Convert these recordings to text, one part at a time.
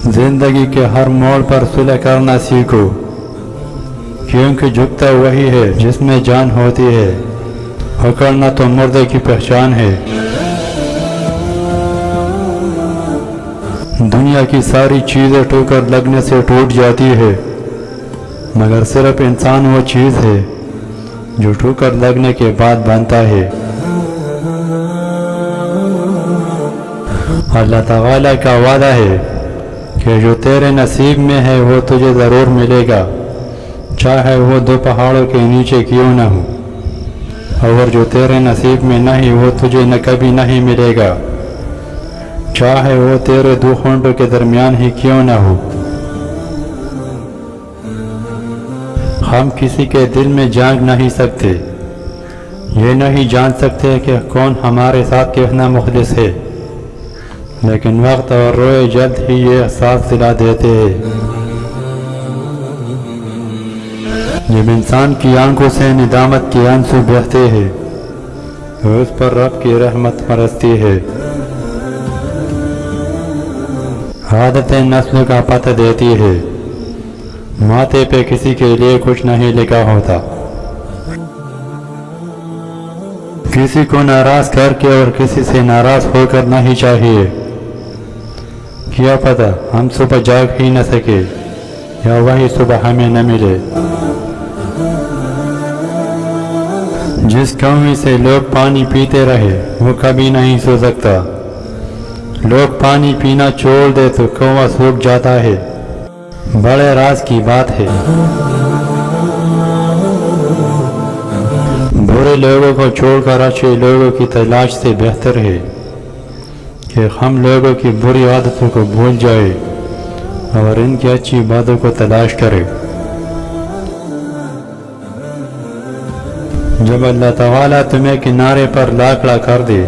زندگی کے ہر موڑ پر صلح کرنا سیکھو، کیونکہ جھکتا وہی ہے جس میں جان ہوتی ہے، اکڑنا تو مردے کی پہچان ہے۔ دنیا کی ساری چیزیں ٹھوکر لگنے سے ٹوٹ جاتی ہے، مگر صرف انسان وہ چیز ہے جو ٹھوکر لگنے کے بعد بنتا ہے۔ اللہ تعالیٰ کا وعدہ ہے کہ جو تیرے نصیب میں ہے وہ تجھے ضرور ملے گا، چاہے وہ 2 پہاڑوں کے نیچے کیوں نہ ہو، اور جو تیرے نصیب میں نہیں وہ تجھے نہ کبھی نہیں ملے گا، چاہے وہ تیرے 2 ہونٹوں کے درمیان ہی کیوں نہ ہو۔ ہم کسی کے دل میں جھانک نہیں سکتے، یہ نہیں جان سکتے کہ کون ہمارے ساتھ کتنا مخلص ہے، لیکن وقت اور روئے جلد ہی یہ احساس دلا دیتے ہیں۔ جب انسان کی آنکھوں سے ندامت کے آنسو بہتے ہیں تو اس پر رب کی رحمت برستی ہے۔ عادتیں نسل کا پتہ دیتی ہے، ماتھے پہ کسی کے لیے کچھ نہیں لکھا ہوتا۔ کسی کو ناراض کر کے اور کسی سے ناراض ہو کر نہیں چاہیے، کیا پتہ ہم صبح جاگ ہی نہ سکے یا وہی صبح ہمیں نہ ملے۔ جس کنویں سے لوگ پانی پیتے رہے وہ کبھی نہیں سو سکتا، لوگ پانی پینا چھوڑ دے تو کنواں سوکھ جاتا ہے۔ بڑے راز کی بات ہے۔ برے لوگوں کو چھوڑ کر اچھے لوگوں کی تلاش سے بہتر ہے کہ ہم لوگوں کی بری عادتوں کو بھول جائے اور ان کی اچھی باتوں کو تلاش کرے۔ جب اللہ تعالیٰ تمہیں کنارے پر لاکڑا کر دے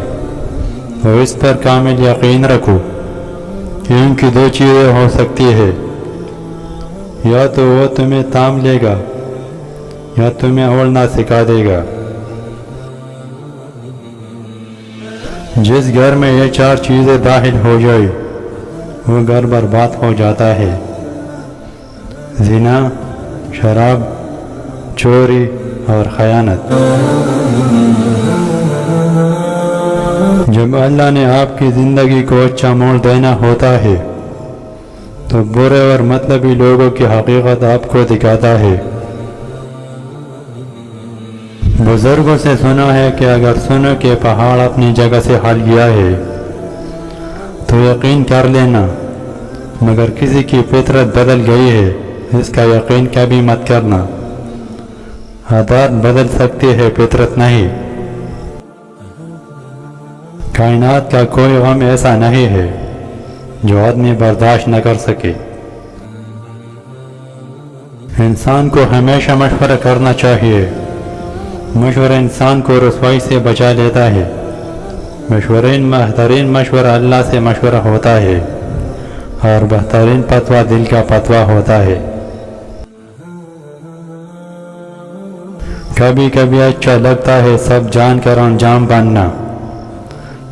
تو اس پر کامل یقین رکھو کہ ان کی 2 چیزیں ہو سکتی ہے، یا تو وہ تمہیں تام لے گا یا تمہیں اڑنا سکھا دے گا۔ جس گھر میں یہ 4 چیزیں داخل ہو جائے وہ گھر برباد ہو جاتا ہے۔ زنا، شراب، چوری اور خیانت۔ جب اللہ نے آپ کی زندگی کو اچھا موڑ دینا ہوتا ہے تو برے اور مطلبی لوگوں کی حقیقت آپ کو دکھاتا ہے۔ بزرگوں سے سنا ہے کہ اگر سنو کہ پہاڑ اپنی جگہ سے ہل گیا ہے تو یقین کر لینا، مگر کسی کی فطرت بدل گئی ہے اس کا یقین کبھی مت کرنا۔ عادات بدل سکتی ہے، فطرت نہیں۔ کائنات کا کوئی غم ایسا نہیں ہے جو آدمی برداشت نہ کر سکے۔ انسان کو ہمیشہ مشورہ کرنا چاہیے، مشورہ انسان کو رسوائی سے بچا لیتا ہے۔ بہترین مشورہ اللہ سے مشورہ ہوتا ہے اور بہترین فتویٰ دل کا فتویٰ ہوتا ہے۔ کبھی کبھی اچھا لگتا ہے سب جان کر انجام بننا،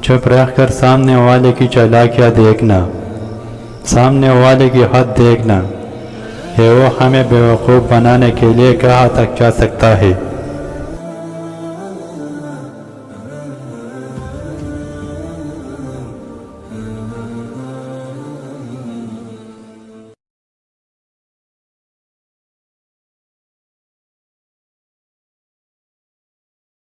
چپ رہ کر سامنے والے کی چالاکیاں دیکھنا، سامنے والے کی حد دیکھنا کہ وہ ہمیں بیوقوف بنانے کے لیے کہاں تک جا سکتا ہے۔